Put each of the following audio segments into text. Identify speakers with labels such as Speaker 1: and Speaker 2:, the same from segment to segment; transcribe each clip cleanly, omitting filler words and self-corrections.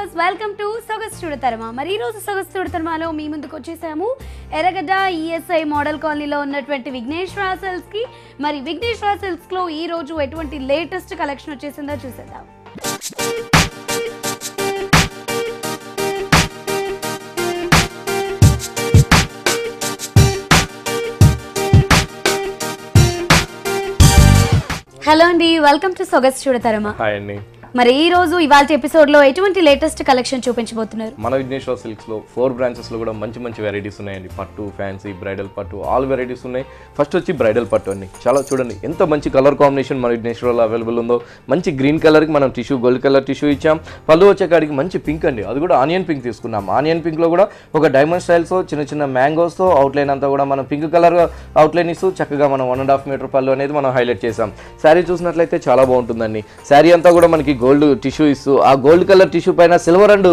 Speaker 1: Viewers welcome to సొగసు చూడతరమా. మరి ఈ రోజు సొగసు చూడతరమాలో మీ ముందుకు వచ్చేసాము ఎర్రగడ్డ ఈఎస్ఐ మోడల్ కాలనీలో ఉన్నటువంటి విఘ్నేశ్వర సిల్క్స్ కి. మరి విఘ్నేశ్వర సిల్క్స్ లో ఈ రోజు ఎటువంటి లేటెస్ట్ కలెక్షన్ వచ్చేసిందో చూసేద్దాం. హలో అండి, వెల్కమ్ టు సొగసు చూడతరమా.
Speaker 2: హాయ్ అండి.
Speaker 1: మరి ఈ రోజు ఇవాళ ఎపిసోడ్ లో ఎటువంటి లేటెస్ట్ కలెక్షన్ చూపించబోతున్నారు?
Speaker 2: మన విఘ్నేశ్వర సిల్క్స్ లో 4 బ్రాంచెస్ లో కూడా మంచి మంచి వెరైటీస్ ఉన్నాయండి. పట్టు, ఫ్యాన్సీ, బ్రైడల్ పట్టు, ఆల్ వెరైటీస్ ఉన్నాయి. ఫస్ట్ వచ్చి బ్రైడల్ పట్టు అండి. చాలా చూడండి ఎంత మంచి కలర్ కాంబినేషన్ మన విఘ్నేశ్వరలో అవైలబుల్ ఉందో. మంచి గ్రీన్ కలర్ కి మనం టిష్యూ, గోల్డ్ కలర్ టిష్యూ ఇచ్చాం. పళ్ళు వచ్చేకాడికి మంచి పింక్ అండి, అది కూడా ఆనియన్ పింక్ తీసుకున్నాం. ఆనియన్ పింక్ లో కూడా ఒక డైమండ్ స్టైల్స్ చిన్న చిన్న మ్యాంగోస్ తో అవుట్లైన్ అంతా కూడా మనం పింక్ కలర్ అవుట్లైన్ ఇస్తూ చక్కగా మనం 1.5 మీటర్ పళ్ళు అనేది మనం హైలైట్ చేసాం. శారీ చూసినట్లయితే చాలా బాగుంటుందండి. శారీ అంతా కూడా మనకి గోల్డ్ టిష్యూ ఇస్తూ ఆ గోల్డ్ కలర్ టిష్యూ పైన సిల్వర్ అండ్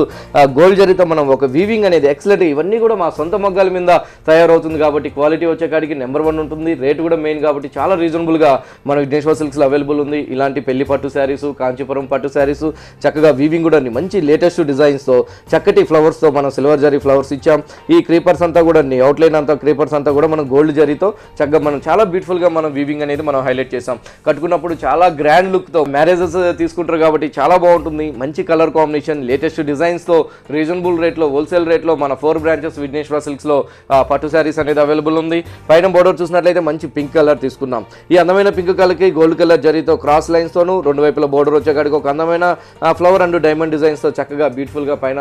Speaker 2: గోల్డ్ జరీతో మనం ఒక వీవింగ్ అనేది ఎక్సలెంట్. ఇవన్నీ కూడా మా సొంత మొగ్గాల మీద తయారవుతుంది కాబట్టి క్వాలిటీ వచ్చేకాడికి నెంబర్ 1 ఉంటుంది. రేట్ కూడా మెయిన్ కాబట్టి చాలా రీజనబుల్గా మన విఘ్నేశ్వర సిల్క్స్లో అవైలబుల్ ఉంది. ఇలాంటి పెళ్లి పట్టు శారీస్, కాంచీపురం పట్టు శారీస్ చక్కగా వీవింగ్ కూడా మంచి లేటెస్ట్ డిజైన్స్తో చక్కటి ఫ్లవర్స్తో మనం సిల్వర్ జరీ ఫ్లవర్స్ ఇచ్చాం. ఈ క్రీపర్స్ అంతా కూడా అవుట్లైన్ అంతా క్రీపర్స్ అంతా కూడా మనం గోల్డ్ జరీతో చక్కగా మనం చాలా బ్యూటిఫుల్గా మనం వీవింగ్ అనేది మనం హైలైట్ చేసాం. కట్టుకున్నప్పుడు చాలా గ్రాండ్ లుక్తో మ్యారేజెస్ తీసుకుంటారు కాబట్టి చాలా బాగుంటుంది. మంచి కలర్ కాంబినేషన్, లేటెస్ట్ డిజైన్స్తో రీజనబుల్ రేట్లో, హోల్సేల్ రేట్లో మన 4 బ్రాంచెస్ విఘ్నేశ్వర సిల్క్స్లో పట్టు శారీస్ అనేది అవైలబుల్ ఉంది. పైన బోర్డర్ చూసినట్లయితే మంచి పింక్ కలర్ తీసుకున్నాం. ఈ అందమైన పింక్ కలర్కి గోల్డ్ కలర్ జరీతో క్రాస్ లైన్స్తోను రెండు వైపుల బోర్డర్ వచ్చేకాడికి ఒక అందమైన ఫ్లవర్ అండ్ డైమండ్ డిజైన్స్తో చక్కగా బ్యూటిఫుల్గా పైన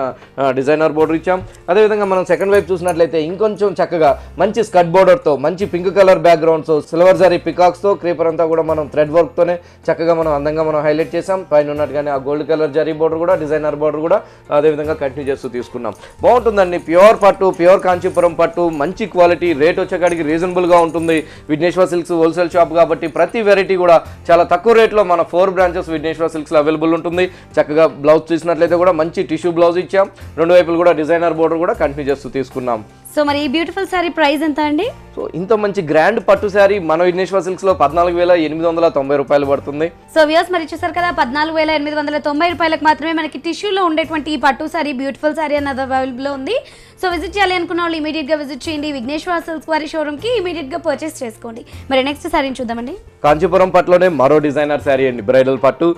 Speaker 2: డిజైనర్ బోర్డర్ ఇచ్చాం. అదేవిధంగా మనం సెకండ్ వైపు చూసినట్లయితే ఇంకొంచెం చక్కగా మంచి స్కట్ బోర్డర్తో మంచి పింక్ కలర్ బ్యాక్గ్రౌండ్తో సిల్వర్ జరీ పికాక్స్తో క్రీపర్ అంతా కూడా మనం థ్రెడ్ వర్క్తోనే చక్కగా మనం అందంగా మనం హైలైట్ చేసాం. పైన ఉన్నట్టుగానే ఆ గోల్డ్ కలర్ జరీ బోర్డర్ కూడా, డిజైనర్ బోర్డర్ కూడా అదేవిధంగా కంటిన్యూ చేస్తూ తీసుకున్నాం. బాగుంటుందండి. ప్యూర్ పట్టు, ప్యూర్ కాంచీపురం పట్టు, మంచి క్వాలిటీ, రేట్ వచ్చేకాడికి రీజనబుల్గా ఉంటుంది. విఘ్నేశ్వర సిల్క్స్ హోల్సేల్ షాప్ కాబట్టి ప్రతి వెరైటీ కూడా చాలా తక్కువ రేట్లో మన 4 బ్రాంచెస్ విఘ్నేశ్వర సిల్క్స్లో అవైలబుల్ ఉంటుంది. చక్కగా బ్లౌజ్ చూసినట్లయితే కూడా మంచి టిష్యూ బ్లౌజ్ ఇచ్చాం. రెండు వైపులు కూడా డిజైనర్ బోర్డర్ కూడా కంటిన్యూ చేస్తూ తీసుకున్నాం.
Speaker 1: సో మరి ఈ బ్యూటిఫుల్ శారీ ప్రైస్ ఎంత అండి?
Speaker 2: సో ఇంత మంచి గ్రాండ్ పట్టు శారీ మన విఘ్నేశ్వర సిల్క్స్ లో 14,890 రూపాయలు పడుతుంది.
Speaker 1: సో వ్యూస్ మరి చూసారు కదా, 14,890 రూపాయలకు మాత్రమే మనకి టిష్యూలో ఉండేటువంటి ఈ పట్టు శారీ, బ్యూటిఫుల్ శారీ అన్నది అవైలబుల్ ఉంది. సో విజిట్ చేయాలి అనుకున్న వాళ్ళు ఇమీడియట్ గా విజిట్ చేయండి విఘ్నేశ్వర సిల్క్స్ వారి షోరూమ్ కి. ఇమీడియట్ గా పర్చేస్ చేసుకోండి. మరి నెక్స్ట్ శారీని చూద్దామండి.
Speaker 2: కాంచీపురం పట్టులోనే మరో డిజైనర్ శారీ అండి, బ్రైడల్ పట్టు.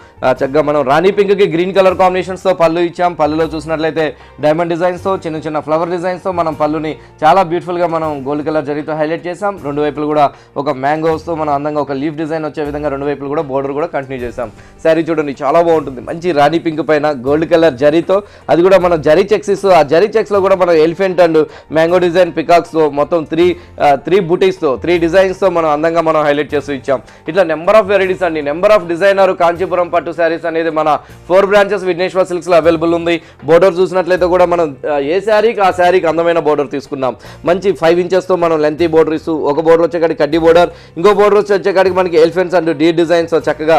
Speaker 2: చక్కగా మనం రాణి పింక్ కి గ్రీన్ కలర్ కాంబినేషన్స్ తో పళ్ళు ఇచ్చాం. పళ్ళులో చూసినట్లయితే డైమండ్ డిజైన్స్ తో చిన్న చిన్న ఫ్లవర్ డిజైన్స్ తో మనం పళ్ళుని చాలా బ్యూటిఫుల్ గా మనం గోల్డ్ కలర్ జరీతో హైలైట్ చేసాం. రెండు వైపులు కూడా ఒక మ్యాంగోస్ తో మనం అందంగా ఒక లీఫ్ డిజైన్ వచ్చే విధంగా రెండు వైపులు కూడా బోర్డర్ కూడా కంటిన్యూ చేసాం. శారీ చూడండి చాలా బాగుంటుంది. మంచి రాణి పింక్ పైన గోల్డ్ కలర్ జరీతో, అది కూడా మనం జరీ చెక్స్ ఇస్తూ ఆ జరీ చెక్స్ లో కూడా మనం elephant and mango design peacocks తో మొత్తం త్రీ బూటీస్ తో 3 డిజైన్స్ తో మనం అందంగా మనం హైలైట్ చేస్తూ ఇచ్చాం. ఇట్లా నెంబర్ ఆఫ్ వెరైటీస్ అండి, నెంబర్ ఆఫ్ డిజైనర్ కాంచీపురం పట్టు శారీస్ అనేది మన 4 బ్రాంచెస్ విఘ్నేశ్వర సిల్క్స్ లో అవైలబుల్ ఉంది. బోర్డర్ చూసినట్లయితే కూడా మనం ఏ శారీకి ఆ శారీకి అందమైన బోర్డర్ తీసుకున్నాం. మంచి 5 inches తో మనం లెంతీ బోర్డర్ ఇస్తూ, ఒక బోర్డర్ వచ్చేకాడికి కడ్డీ బోర్డర్, ఇంకో బోర్డర్ వచ్చేకాడికి మనకి ఎలిఫెంట్స్ అండ్ డీ డిజైన్స్ చక్కగా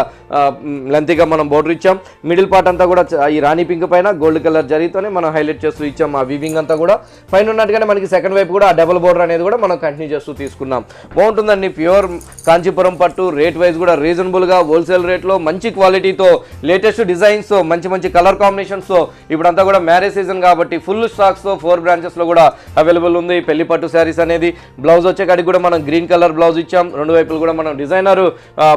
Speaker 2: లెంతీగా మనం బోర్డర్ ఇచ్చాం. మిడిల్ పార్ట్ అంతా కూడా ఈ రాణి పింక్ పైన గోల్డ్ కలర్ జరీతోనే మనం హైలైట్ చేస్తూ ఇచ్చాం. ఆ వీవింగ్ అంతా కూడా పైన ఉన్నట్టుగానే మనకి సెకండ్ వైపు కూడా ఆ డబుల్ బోర్డర్ అనేది కూడా మనం కంటిన్యూ చేస్తూ తీసుకున్నాం. బాగుంటుందండి. ప్యూర్ కాంచీపురం పట్టు, రేట్ వైజ్ కూడా రీజనబుల్గా హోల్సేల్ రేట్లో మంచి క్వాలిటీతో లేటెస్ట్ డిజైన్స్తో మంచి మంచి కలర్ కాంబినేషన్స్తో ఇప్పుడంతా కూడా మ్యారేజ్ సీజన్ కాబట్టి ఫుల్ స్టాక్స్తో 4 బ్రాంచెస్లో కూడా అవైలబుల్ ఉంది. పెళ్లి పట్టు శారీస్ అనేది బ్లౌజ్ వచ్చేకాడికి కూడా మనం గ్రీన్ కలర్ బ్లౌజ్ ఇచ్చాం. రెండు వైపులు కూడా మనం డిజైనర్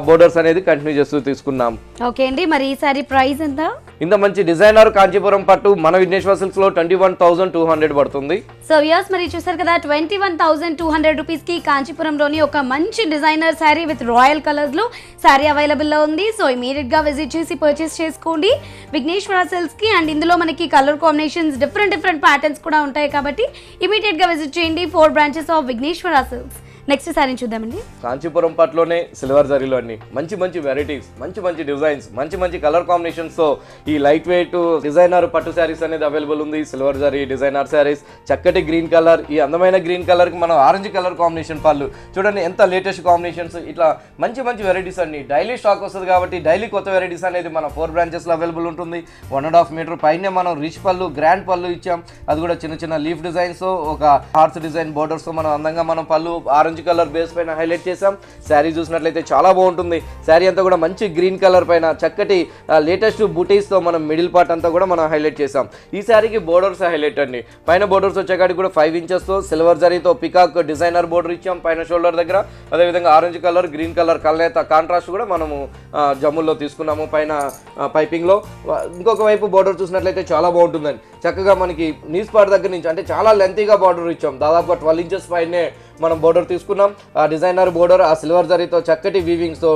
Speaker 2: బోర్డర్స్ అనేది కంటిన్యూ చేస్తూ తీసుకున్నాం.
Speaker 1: ఓకే అండి, మరి ఈ సారీ ప్రైస్ ఎంత?
Speaker 2: ఇంత మంచి డిజైనర్ కాంచీపురం పట్టు మన విఘ్నేశ్వర సిల్క్స్ లో 21,200 పడుతుంది.
Speaker 1: సో వ్యూస్ మరి చూసారు కదా, 21,200 రూపీస్ కి కాంచీపురంలోని ఒక మంచి designer sari with royal colours లో శారీ అవైలబుల్ లో ఉంది. సో ఇమీడియట్ గా విజిట్ చేసి పర్చేస్ చేసుకోండి విఘ్నేశ్వర సిల్క్స్ కి. అండ్ ఇందులో మనకి కలర్ కాంబినేషన్స్ డిఫరెంట్ ప్యాటర్న్స్ కూడా ఉంటాయి కాబట్టి ఇమీడియట్ గా విజిట్ చేయండి 4 branches of Vighneshwara silks. Next sari చూద్దామండి.
Speaker 2: కాంచీపురం పట్టులోనే సిల్వర్ జరీలో అన్ని మంచి మంచి వెరైటీస్, మంచి మంచి డిజైన్స్, మంచి మంచి కలర్ కాంబినేషన్స్ తో ఈ లైట్ వెయిట్ డిజైనర్ పట్టు శారీస్ అనేది అవైలబుల్ ఉంది. సిల్వర్ జరీ డిజైనర్ శారీస్, చక్కటి గ్రీన్ కలర్, ఈ అందమైన గ్రీన్ కలర్ కి మనం ఆరెంజ్ కలర్ కాంబినేషన్ పళ్ళు చూడండి ఎంత లేటెస్ట్ కాంబినేషన్స్. ఇట్లా మంచి మంచి వెరైటీస్ అన్ని డైలీ స్టాక్ వస్తుంది కాబట్టి డైలీ కొత్త వెరైటీస్ అనేది మన 4 బ్రాంచెస్ లో అవైలబుల్ ఉంటుంది. 1.5 మీటర్ పైన మనం రిచ్ పళ్ళు, గ్రాండ్ పళ్ళు ఇచ్చాం. అది కూడా చిన్న చిన్న లీఫ్ డిజైన్స్, ఒక హార్స్ డిజైన్ బోర్డర్స్ తో మనం అందంగా మనం పళ్ళు ఆరెంజ్ ఆరెంజ్ కలర్ బేస్ పైన హైలైట్ చేసాం. శారీ చూసినట్లయితే చాలా బాగుంటుంది. శారీ అంతా కూడా మంచి గ్రీన్ కలర్ పైన చక్కటి లేటెస్ట్ బూటీస్తో మనం మిడిల్ పార్ట్ అంతా కూడా మనం హైలైట్ చేసాం. ఈ శారీకి బోర్డర్స్ హైలైట్ అండి. పైన బోర్డర్స్ వచ్చేకాడికి కూడా 5 ఇంచెస్తో సిల్వర్ జరీతో పికాక్ డిజైనర్ బోర్డర్ ఇచ్చాం పైన షోల్డర్ దగ్గర. అదేవిధంగా ఆరెంజ్ కలర్ గ్రీన్ కలర్ కలనేత కాంట్రాస్ట్ కూడా మనము జమ్ముల్లో తీసుకున్నాము పైన పైపింగ్లో. ఇంకొక వైపు బోర్డర్ చూసినట్లయితే చాలా బాగుంటుందండి. చక్కగా మనకి నీస్ పార్ట్ దగ్గర నుంచి అంటే చాలా లెంతీగా బార్డర్ ఇచ్చాం. దాదాపుగా 12 ఇంచెస్ పైనే మనం బోర్డర్ తీసుకున్నాం. ఆ డిజైనర్ బోర్డర్ ఆ సిల్వర్ జరీతో చక్కటి వీవింగ్స్తో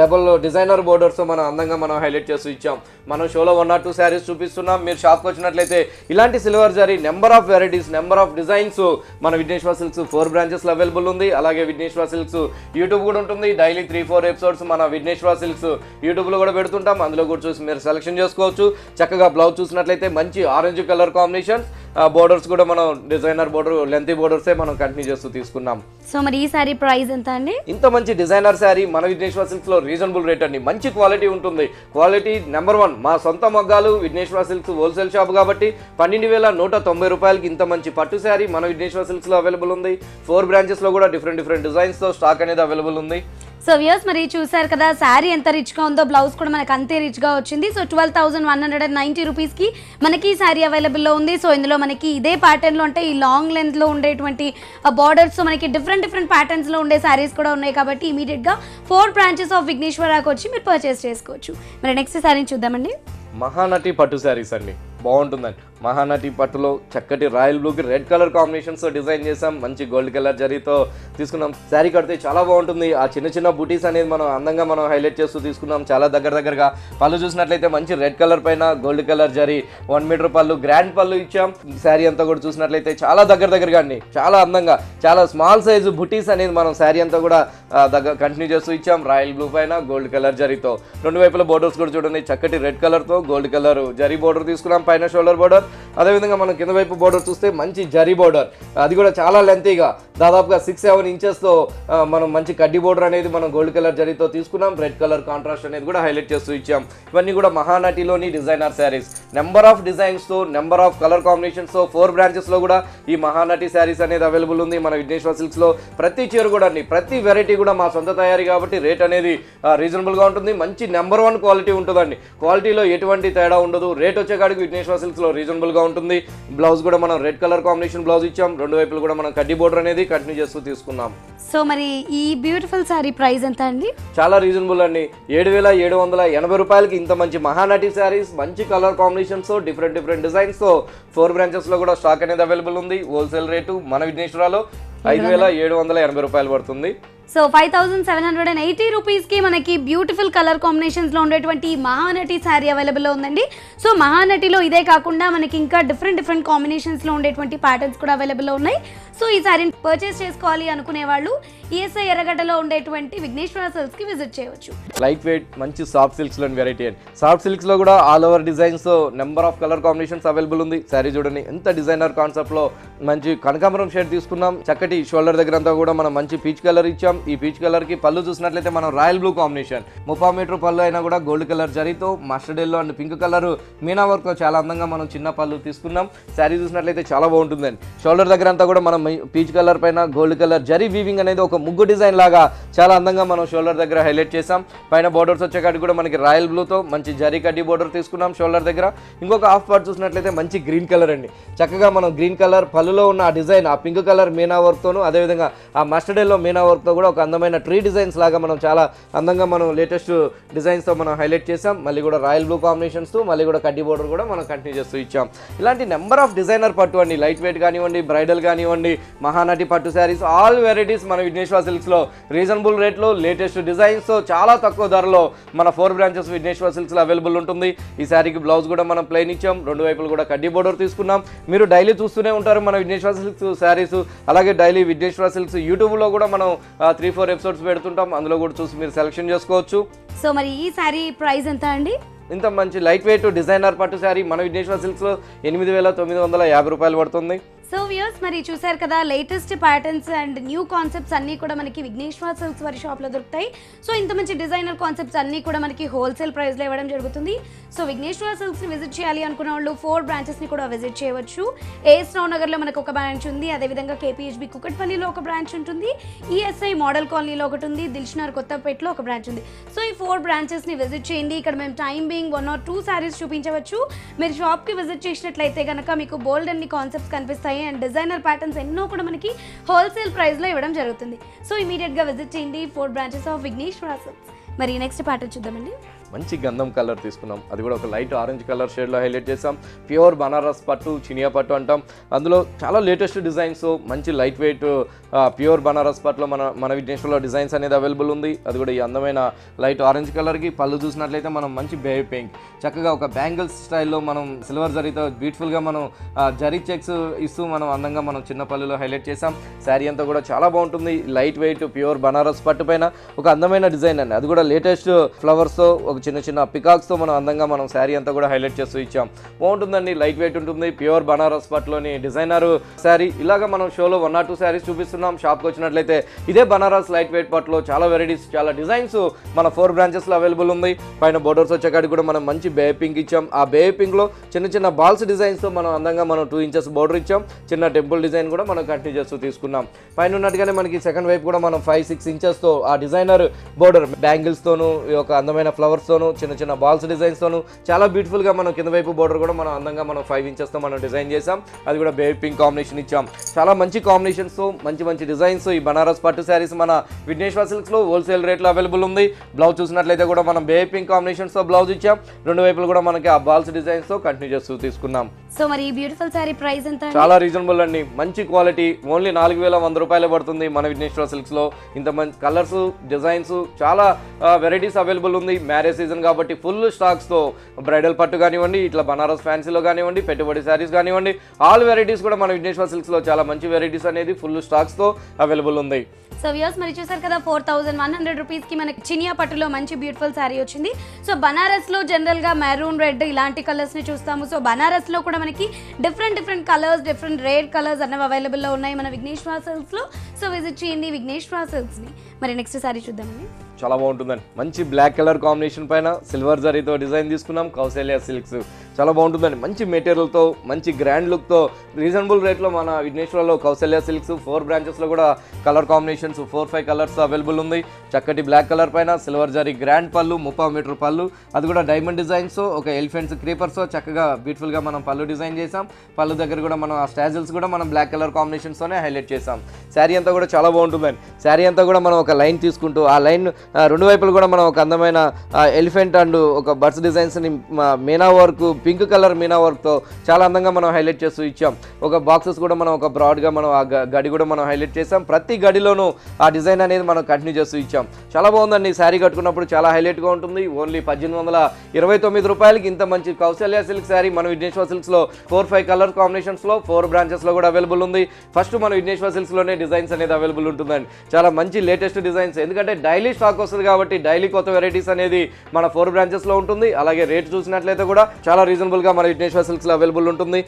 Speaker 2: డబుల్ డిజైనర్ బోర్డర్స్తో మనం అందంగా మనం హైలైట్ చేస్తూ ఇచ్చాం. మనం షోలో 1 or 2 శారీస్ చూపిస్తున్నాం. మీరు షాప్కి వచ్చినట్లయితే ఇలాంటి silver zari number of varieties number of designs మన విఘ్నేశ్వర సిల్క్స్ 4 బ్రాంచెస్లో అవైలబుల్ ఉంది. అలాగే విఘ్నేశ్వర సిల్క్స్ యూట్యూబ్ కూడా ఉంటుంది. డైలీ 3-4 ఎపిసోడ్స్ మన విఘ్నేశ్వర సిల్క్స్ యూట్యూబ్లో కూడా పెడుతుంటాం. అందులో కూడా చూసి మీరు సెలెక్షన్ చేసుకోవచ్చు. చక్కగా బ్లౌజ్ చూసినట్లయితే మంచి ఆరెంజ్ కలర్ కాంబినేషన్స్. బోర్డర్స్ కూడా మనం డిజైనర్ బోర్డర్ లెంతీ బోర్డర్సే మనం కంటిన్యూ చేస్తూ తీసుకున్నాం.
Speaker 1: సో మరి ఈ శారీ ప్రైస్ ఎంత అండి?
Speaker 2: ఇంత మంచి డిజైనర్ శారీ మన విఘ్నేశ్వర సిల్క్స్ లో రీజనబుల్ రేట్ అండి. మంచి క్వాలిటీ ఉంటుంది. Quality number 1. మా సొంత మగ్గాలు విఘ్నేశ్వర సిల్క్స్ హోల్సేల్ షాప్ కాబట్టి 12,190 రూపాయలకి ఇంత మంచి పట్టు శారీ మన విఘ్నేశ్వర సిల్క్స్ లో అవైలబుల్ ఉంది. 4 బ్రాంచెస్ లో కూడా డిఫరెంట్ డిజైన్స్ తో స్టాక్ అనేది అవైలబుల్ ఉంది.
Speaker 1: సో వ్యూయర్స్ మరి చూసారు కదా శారీ ఎంత రిచ్గా ఉందో, బ్లౌజ్ కూడా మనకు అంతే రిచ్గా వచ్చింది. సో 12,190 రూపీస్కి మనకి ఈ శారీ అవైలబుల్లో ఉంది. సో ఇందులో మనకి ఇదే ప్యాటర్న్లో అంటే ఈ లాంగ్ లెంత్లో ఉండేటువంటి బార్డర్స్ మనకి డిఫరెంట్ ప్యాటర్న్స్లో ఉండే శారీస్ కూడా ఉన్నాయి కాబట్టి ఇమీడియట్గా 4 బ్రాంచెస్ ఆఫ్ విఘ్నేశ్వరాకి వచ్చి మీరు పర్చేస్ చేసుకోవచ్చు. మరి నెక్స్ట్ శారీని చూద్దామండి.
Speaker 2: మహానటి పట్టు శారీస్ అండి. బాగుంటుందండి. మహానటి పట్టులో చక్కటి రాయల్ బ్లూకి రెడ్ కలర్ కాంబినేషన్స్తో డిజైన్ చేసాం. మంచి గోల్డ్ కలర్ జరీతో తీసుకున్నాం. శారీ కడితే చాలా బాగుంటుంది. ఆ చిన్న బూటీస్ అనేది మనం అందంగా మనం హైలైట్ చేస్తూ తీసుకున్నాం. చాలా దగ్గరగా పళ్ళు చూసినట్లయితే మంచి రెడ్ కలర్ పైన గోల్డ్ కలర్ జరీ 1 మీటర్ పళ్ళు గ్రాండ్ పళ్ళు ఇచ్చాం. శారీ అంతా కూడా చూసినట్లయితే చాలా దగ్గరగా అండి. చాలా అందంగా చాలా స్మాల్ సైజు బూటీస్ అనేది మనం శారీ అంతా కూడా కంటిన్యూ చేస్తూ ఇచ్చాం. రాయల్ బ్లూ పైన గోల్డ్ కలర్ జరీతో 2 వైపుల బోర్డర్స్ కూడా చూడండి. చక్కటి రెడ్ కలర్తో గోల్డ్ కలర్ జరీ బోర్డర్ తీసుకున్నాం పైన షోల్డర్ బోర్డర్. అదేవిధంగా మనం కింద వైపు బోర్డర్ చూస్తే మంచి జరీ బోర్డర్, అది కూడా చాలా లెంతీగా దాదాపుగా 6-7 ఇంచెస్తో మనం మంచి కడ్డీ బోర్డర్ అనేది మనం గోల్డ్ కలర్ జరీతో తీసుకున్నాం. రెడ్ కలర్ కాంట్రాస్ట్ అనేది కూడా హైలైట్ చేస్తూ ఇచ్చాం. ఇవన్నీ కూడా మహానటిలోని డిజైనర్ శారీస్. నెంబర్ ఆఫ్ డిజైన్స్తో నెంబర్ ఆఫ్ కలర్ కాంబినేషన్స్తో 4 బ్రాంచెస్లో కూడా ఈ మహానటి శారీస్ అనేది అవైలబుల్ ఉంది మన విఘ్నేశ్వర సిల్క్స్లో. ప్రతి చీర కూడా అండి, ప్రతి వెరైటీ కూడా మా సొంత తయారీ కాబట్టి రేట్ అనేది రీజనబుల్గా ఉంటుంది. మంచి నెంబర్ 1 క్వాలిటీ ఉంటుందండి. క్వాలిటీలో ఎటువంటి తేడా ఉండదు. రేట్ వచ్చేకాడికి విఘ్నేశ్వర సిల్క్స్లో రీజనబుల్గా ఉంటుంది. బ్లౌజ్ కూడా మనం రెడ్ కలర్ కాంబినేషన్ బ్లౌజ్ ఇచ్చాం. 2 వైపులు కూడా మనం కడ్డీ బోర్డర్ అనేది కంటిన్యూ చేస్తూ తీసుకున్నాం.
Speaker 1: సో మరి ఈ బ్యూటిఫుల్ శారీ ప్రైస్ ఎంత అండి?
Speaker 2: చాలా రీజనబుల్ అండి. 7,780 రూపాయలకి ఇంత మంచి మహానటి శారీస్ మంచి కలర్ కాంబినేషన్స్ డిఫరెంట్ డిజైన్స్తో 4 బ్రాంచెస్లో కూడా స్టాక్ అనేది అవైలబుల్ ఉంది. హోల్సేల్ రేటు మన విఘ్నేశ్వరాలో 5,780 రూపాయలు పడుతుంది.
Speaker 1: సో 5,780 రూపీస్కి మనకి బ్యూటిఫుల్ కలర్ కాంబినేషన్స్లో ఉండేటువంటి మహానటి శారీ అవైలబుల్లో ఉందండి. సో మహానటిలో ఇదే కాకుండా మనకి ఇంకా డిఫరెంట్ కాంబినేషన్స్లో ఉండేటువంటి ప్యాటర్న్స్ కూడా అవైలబుల్లో ఉన్నాయి. సో ఈ శారీని పర్చేస్ చేసుకోవాలి అనుకునే వాళ్ళు ఈఎస్ఐ ఎర్రగడ్డలో ఉండేటువంటి విఘ్నేశ్వర సిల్క్స్కి విజిట్ చేయవచ్చు.
Speaker 2: లైట్ వెయిట్ మంచి సాఫ్ట్ సిల్క్స్లోని వెరైటీ అండి. సాఫ్ట్ సిల్క్స్లో కూడా all over designs number of colour combinations available ఉంది. శారీ చూడండి ఎంత డిజైనర్ కాన్సెప్ట్లో మంచి కనకాంబరం షేడ్ తీసుకున్నాం. చక్కటి షోల్డర్ దగ్గర అంతా కూడా మనం మంచి పీచ్ కలర్ ఇచ్చాం. ఈ పీచ్ కలర్ కి పళ్ళు చూసినట్లయితే మనం రాయల్ బ్లూ కాంబినేషన్ 30 మీటర్ పళ్ళు అయినా కూడా గోల్డ్ కలర్ జరీతో mustard yellow and pink colour Meena work చాలా అందంగా మనం చిన్న పళ్ళు తీసుకున్నాం. శారీ చూసినట్లయితే చాలా బాగుంటుందండి. షోల్డర్ దగ్గర అంతా కూడా మనం పీచ్ కలర్ పైన గోల్డ్ కలర్ జరీ వీవింగ్ అనేది ఒక ముగ్గు డిజైన్ లాగా చాలా అందంగా మనం షోల్డర్ దగ్గర హైలైట్ చేసాం. పైన బోర్డర్స్ వచ్చేకాడికి కూడా మనకి రాయల్ బ్లూతో మంచి జరీ కడ్డీ బోర్డర్ తీసుకున్నాం షోల్డర్ దగ్గర. ఇంకొక హాఫ్ పార్ట్ చూసినట్లయితే మంచి గ్రీన్ కలర్ అండి. చక్కగా మనం గ్రీన్ కలర్ పళ్ళులో ఉన్న ఆ డిజైన్ ఆ పింక్ కలర్ మీనా వర్క్తోను అదేవిధంగా ఆ మస్టర్డ్ ఎల్లో మీనా వర్క్తో కూడా ఒక అందమైన ట్రీ డిజైన్స్ లాగా మనం చాలా అందంగా మనం లేటెస్ట్ డిజైన్స్తో మనం హైలైట్ చేసాం. మళ్ళీ కూడా రాయల్ బ్లూ కాంబినేషన్స్తో మళ్ళీ కూడా కడ్డీ బోర్డర్ కూడా మనం కంటిన్యూ చేస్తూ ఇచ్చాం. ఇలాంటి నెంబర్ ఆఫ్ డిజైనర్ పట్టు అండి, లైట్ వెయిట్ కానివ్వండి, బ్రైడల్ కానివ్వండి, మహానటి పట్టు శారీస్ ఆల్ వెరైటీస్ మన విఘ్నేశ్వర సిల్క్స్లో రీజనబుల్ రేట్లో లేటెస్ట్ డిజైన్స్తో చాలా తక్కువ ధరలో మన 4 బ్రాంచెస్ విఘ్నేశ్వర సిల్క్స్లో అవైలబుల్ ఉంటుంది. ఈ శారీకి బ్లౌజ్ కూడా మనం ప్లెయిన్ ఇచ్చాం. 2 వైపులు కూడా కడ్డీ బోర్డర్ తీసుకున్నాం. మీరు డైలీ చూస్తూనే ఉంటారు మన విఘ్నేశ్వర సిల్క్స్ శారీస్. అలాగే డైలీ విఘ్నేశ్వర సిల్క్స్ యూట్యూబ్లో కూడా మనం 3-4 ఎపిసోడ్స్ పెడుతుంటాం. అందులో కూడా చూసి మీరు సెలెక్షన్ చేసుకోవచ్చు.
Speaker 1: సో మరి ఈ శారీ ప్రైస్ ఎంత అండి?
Speaker 2: ఇంత మంచి లైట్ వెయిట్ డిజైనర్ పట్టు శారీ మన విఘ్నేశ్వర సిల్క్స్లో 8,950 రూపాయలు పడుతుంది.
Speaker 1: సో వ్యూయర్స్ మరి చూసారు కదా latest patterns and new concepts అన్నీ కూడా మనకి విఘ్నేశ్వర సిల్క్స్ వారి షాప్లో దొరుకుతాయి. సో ఇంత మంచి డిజైనర్ కాన్సెప్ట్స్ అన్నీ కూడా మనకి హోల్సేల్ ప్రైస్లో ఇవ్వడం జరుగుతుంది. సో విఘ్నేశ్వర సిల్క్స్ని విజిట్ చేయాలి అనుకున్న వాళ్ళు 4 బ్రాంచెస్ని కూడా విజిట్ చేయవచ్చు. ఏఎస్ రావు నగర్లో మనకు ఒక బ్రాంచ్ ఉంది, అదేవిధంగా కేపీహెచ్బి కుకట్పల్లిలో ఒక బ్రాంచ్ ఉంటుంది, ఈఎస్ఐ మోడల్ కాలనీలో ఒకటి ఉంది, దిల్షనర్ కొత్తపేటలో ఒక బ్రాంచ్ ఉంది. సో ఈ 4 బ్రాంచెస్ని విజిట్ చేయండి. ఇక్కడ మేము టైం బీయింగ్ 1 or 2 శారీస్ చూపించవచ్చు. మీరు షాప్కి విజిట్ చేసినట్లయితే కనుక మీకు బోల్డ్ అన్ని కాన్సెప్ట్స్ కనిపిస్తాయి అండ్ డిజైనర్ ప్యాటర్న్స్ ఎన్నో కూడా మనకి హోల్సేల్ ప్రైస్లో ఇవ్వడం జరుగుతుంది. సో ఇమీడియట్గా విజిట్ చేయండి 4 బ్రాంచెస్ ఆఫ్ విఘ్నేశ్వర సిల్క్స్. మరి నెక్స్ట్ ప్యాటర్న్ చూద్దామండి.
Speaker 2: మంచి గంధం కలర్ తీసుకున్నాం, అది కూడా ఒక లైట్ ఆరెంజ్ కలర్ షేడ్లో హైలైట్ చేసాం. ప్యూర్ బనారస్ పట్టు, చినియా పట్టు అంటాం. అందులో చాలా లేటెస్ట్ డిజైన్స్, మంచి లైట్ వెయిట్ ప్యూర్ బనారస్ పట్టులో మన విఘ్నేశ్వర్లో డిజైన్స్ అనేది అవైలబుల్ ఉంది. అది కూడా ఈ అందమైన లైట్ ఆరెంజ్ కలర్కి పళ్ళు చూసినట్లయితే మనం మంచి బేబీ పింక్, చక్కగా ఒక బ్యాంగిల్స్ స్టైల్లో మనం సిల్వర్ జరీతో బ్యూటిఫుల్గా మనం జరీ చెక్స్ ఇస్తూ మనం అందంగా మనం చిన్న పళ్ళులో హైలైట్ చేసాం. శారీ అంతా కూడా చాలా బాగుంటుంది. లైట్ వెయిట్ ప్యూర్ బనారస్ పట్టు పైన ఒక అందమైన డిజైన్ అండి, అది కూడా లేటెస్ట్ ఫ్లవర్స్తో ఒక చిన్న చిన్న పికాక్స్తో మనం అందంగా మనం శారీ అంతా కూడా హైలైట్ చేస్తూ ఇచ్చాం. బాగుంటుందండి, లైట్ వెయిట్ ఉంటుంది. ప్యూర్ బనారస్ పట్టులోని డిజైనర్ శారీ. ఇలాగ మనం షోలో 1 or 2 శారీస్ చూపిస్తున్నాం. షాప్కి వచ్చినట్లయితే ఇదే బనారస్ లైట్ వెయిట్ పట్టులో చాలా వెరైటీస్, చాలా డిజైన్స్ మన 4 బ్రాంచెస్లో అవైలబుల్ ఉంది. పైన బోర్డర్స్ వచ్చేకాడికి కూడా మనం మంచి బేబీ పింక్ ఇచ్చాం. ఆ బేబీ పింక్లో చిన్న చిన్న బాల్స్ డిజైన్స్తో మనం అందంగా మనం 2 inches బోర్డర్ ఇచ్చాం. చిన్న టెంపుల్ డిజైన్ కూడా మనం కంటిన్యూ చేస్తూ తీసుకున్నాం. పైన ఉన్నట్టుగానే మనకి సెకండ్ వైపు కూడా మనం 5-6 inchesతో ఆ డిజైనర్ బోర్డర్ బ్యాంగిల్స్తోను, ఒక అందమైన ఫ్లవర్స్తోను, చిన్న చిన్న బాల్స్ డిజైన్స్తోను చాలా బ్యూటిఫుల్గా మనం కింద వైపు బోర్డర్ కూడా మనం అందంగా మనం 5 inchesతో మనం డిజైన్ చేసాం. అది కూడా బేబీ పింక్ కాంబినేషన్ ఇచ్చాం. చాలా మంచి కాంబినేషన్స్తో మంచి మంచి డిజైన్స్ ఈ బనారస్ పట్టు శారీస్ మన విఘ్నేశ్వర సిల్క్స్లో హోల్సేల్ రేట్లో అవైలబుల్ ఉంది. బ్లౌజ్ చూసినట్లయితే కూడా మనం బేబీ పింక్ కాంబినేషన్స్తో బ్లౌజ్ ఇచ్చాం. 2 వైపులు కూడా మనకి ఆ బాల్స్ డిజైన్స్తో కంటిన్యూ చేస్తూ తీసుకున్నాం.
Speaker 1: సో మరి ఈ బ్యూటిఫుల్ శారీ ప్రైస్ ఎంత?
Speaker 2: చాలా రీజనబుల్ అండి, మంచి క్వాలిటీ. ఓన్లీ 4,100 రూపాయలే పడుతుంది మన విఘ్నేశ్వర సిల్క్స్లో. ఇంత మంచి కలర్స్, డిజైన్స్, చాలా వెరైటీస్ అవైలబుల్ ఉంది. మ్యారేజ్ సీజన్ కాబట్టి ఫుల్ స్టాక్స్తో బ్రైడల్ పట్టు కానివ్వండి, ఇట్లా బనారస్ ఫ్యాన్సీలో కానివ్వండి, పెట్టుబడి శారీస్ కానివ్వండి, ఆల్ వెరైటీస్ కూడా మన విఘ్నేశ్వర సిల్క్స్లో చాలా మంచి వెరైటీస్ అనేది ఫుల్ స్టాక్స్తో అవైలబుల్ ఉంది.
Speaker 1: సో వ్యూయర్స్ మరి చూసారు కదా 4,100 రూపీస్కి మనకి చినియా పట్టులో మంచి బ్యూటిఫుల్ శారీ వచ్చింది. సో బనారస్లో జనరల్గా మెరూన్, రెడ్ ఇలాంటి కలర్స్ని చూస్తాము. సో బనారస్లో కూడా మనకి different colours, different rare colours అనేవి అవైలబుల్లో ఉన్నాయి మన విఘ్నేశ్వర సిల్క్స్లో. సో విజిట్ చేయండి విఘ్నేశ్వర సిల్క్స్ని. మరి నెక్స్ట్ శారీ చూద్దామండి.
Speaker 2: చాలా బాగుంటుందండి, మంచి బ్లాక్ కలర్ కాంబినేషన్ పైన సిల్వర్ జరీతో డిజైన్ తీసుకున్నాం. కౌశల్య సిల్క్స్ చాలా బాగుంటుందండి, మంచి మెటీరియల్తో, మంచి గ్రాండ్ లుక్తో, రీజనబుల్ రేట్లో మన విఘ్నేశ్వరలో కౌశల్య సిల్క్స్ 4 బ్రాంచెస్లో కూడా కలర్ కాంబినేషన్స్ 4-5 కలర్స్ అవైలబుల్ ఉంది. చక్కటి బ్లాక్ కలర్ పైన సిల్వర్ జరీ గ్రాండ్ పళ్ళు, 30 మీటర్ పళ్ళు, అది కూడా డైమండ్ డిజైన్స్, ఒక ఎలిఫెంట్స్ క్రీపర్స్ చక్కగా బ్యూటిఫుల్గా మనం పళ్ళు డిజైన్ చేసాం. పళ్ళు దగ్గర కూడా మనం ఆ స్టాజిల్స్ కూడా మనం బ్లాక్ కలర్ కాంబినేషన్స్తోనే హైలైట్ చేసాం. శారీ అంతా కూడా చాలా బాగుంటుందండి. శారీ అంతా కూడా మనం ఒక లైన్ తీసుకుంటూ ఆ లైన్ 2 వైపులు కూడా మనం ఒక అందమైన ఎలిఫెంట్ అండ్ ఒక బర్డ్స్ డిజైన్స్ని meena work, pink colour meena వర్క్తో చాలా అందంగా మనం హైలైట్ చేస్తూ ఇచ్చాం. ఒక బాక్సెస్ కూడా మనం ఒక బ్రాడ్గా మనం ఆ గడి కూడా మనం హైలైట్ చేసాం. ప్రతి గడిలోనూ ఆ డిజైన్ అనేది మనం కంటిన్యూ చేస్తూ ఇచ్చాం. చాలా బాగుందండి, శారీ కట్టుకున్నప్పుడు చాలా హైలైట్గా ఉంటుంది. ఓన్లీ 1,829 రూపాయలకి ఇంత మంచి కౌశల్య సిల్క్ శారీ మన విఘ్నేశ్వర సిల్క్స్లో 4-5 కలర్ కాంబినేషన్స్లో 4 బ్రాంచెస్లో కూడా అవైలబుల్ ఉంది. ఫస్ట్ మన విఘ్నేశ్వర సిల్క్స్లోనే డిజైన్స్ అనేది అవైలబుల్ ఉంటుందండి. చాలా మంచి లేటెస్ట్ డిజైన్స్, ఎందుకంటే డైలీ స్టాక్ వస్తుంది కాబట్టి డైలీ కొత్త వెరైటీస్ అనేది మన 4 బ్రాంచెస్లో ఉంటుంది. అలాగే రేట్ చూసినట్లయితే కూడా చాలా రీజనబుల్గా మన విఘ్నేశ్వర సిల్క్స్లో అవైలబుల్ ఉంటుంది.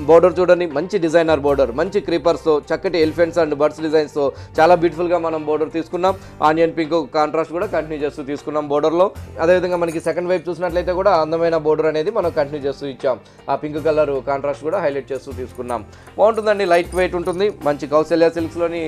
Speaker 2: బోర్డర్ చూడండి, మంచి డిజైనర్ బోర్డర్, మంచి క్రీపర్స్తో, చక్కటి ఎలిఫెంట్స్ అండ్ బర్డ్స్ డిజైన్స్తో చాలా బ్యూటిఫుల్గా మనం బోర్డర్ తీసుకున్నాం. ఆనియన్ పింక్ కాంట్రాస్ట్ కూడా కంటిన్యూ చేస్తూ తీసుకున్నాం బోర్డర్లో. అదేవిధంగా మనకి సెకండ్ వైపు చూసినట్లయితే కూడా అందమైన బోర్డర్ అనేది మనం కంటిన్యూ చేస్తూ ఇచ్చాం. ఆ పింక్ కలర్ కాంట్రాస్ట్ కూడా హైలైట్ చేస్తూ తీసుకున్నాం. బాగుంటుందండి, లైట్ వెయిట్ ఉంటుంది. మంచి కౌశల్య సిల్క్స్లోని